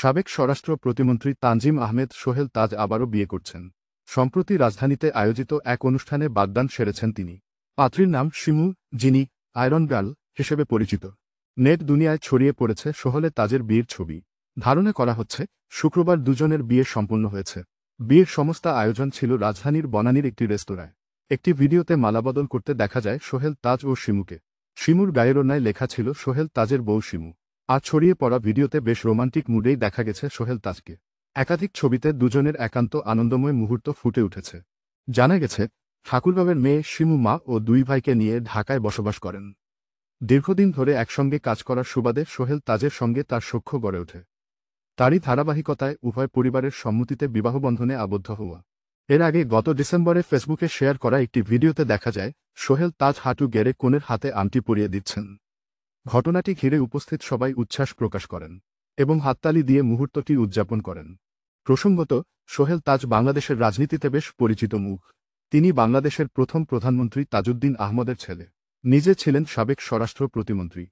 সাবেক স্বরাষ্ট্র প্রতিমন্ত্রী তানজিম আহমেদ সোহেল তাজ আবারও বিয়ে করছেন। সম্প্রতি রাজধানীতে আয়োজিত এক অনুষ্ঠানে বাগদান সেরেছেন তিনি। পাত্রীর নাম শিমু, যিনি আয়রন গার্ল হিসেবে পরিচিত। নেট দুনিয়ায় ছড়িয়ে পড়েছে সোহেল তাজের বিয়ের ছবি। ধারণা করা হচ্ছে শুক্রবার দুজনের বিয়ে সম্পন্ন হয়েছে। বিয়ের সমস্ত আয়োজন ছিল রাজধানীর বনানীর একটি রেস্তোরাঁয়। একটি ভিডিওতে মালাবদল করতে দেখা যায় সোহেল তাজ ও শিমুকে। শিমুর গায়ের ওড়নায় লেখা ছিল সোহেল তাজের বউ শিমু। আর ছড়িয়ে পড়া ভিডিওতে বেশ রোমান্টিক মুডেই দেখা গেছে সোহেল তাজকে। একাধিক ছবিতে দুজনের একান্ত আনন্দময় মুহূর্ত ফুটে উঠেছে। জানা গেছে, ঠাকুরগাঁওয়ের মেয়ে শিমু মা ও দুই ভাইকে নিয়ে ঢাকায় বসবাস করেন। দীর্ঘদিন ধরে একসঙ্গে কাজ করার সুবাদে সোহেল তাজের সঙ্গে তার সখ্য গড়ে ওঠে। তারই ধারাবাহিকতায় উভয় পরিবারের সম্মতিতে বিবাহবন্ধনে আবদ্ধ হওয়া। এর আগে গত ডিসেম্বরে ফেসবুকে শেয়ার করা একটি ভিডিওতে দেখা যায় সোহেল তাজ হাঁটু গেড়ে কনের হাতে আংটি পরিয়ে দিচ্ছেন। ঘটনাটি ঘিরে উপস্থিত সবাই উচ্ছ্বাস প্রকাশ করেন এবং হাততালি দিয়ে মুহূর্তটি উদযাপন করেন। প্রসঙ্গত, সোহেল তাজ বাংলাদেশের রাজনীতিতে বেশ পরিচিত মুখ। তিনি বাংলাদেশের প্রথম প্রধানমন্ত্রী তাজউদ্দিন আহমদের ছেলে। নিজে ছিলেন সাবেক স্বরাষ্ট্র প্রতিমন্ত্রী।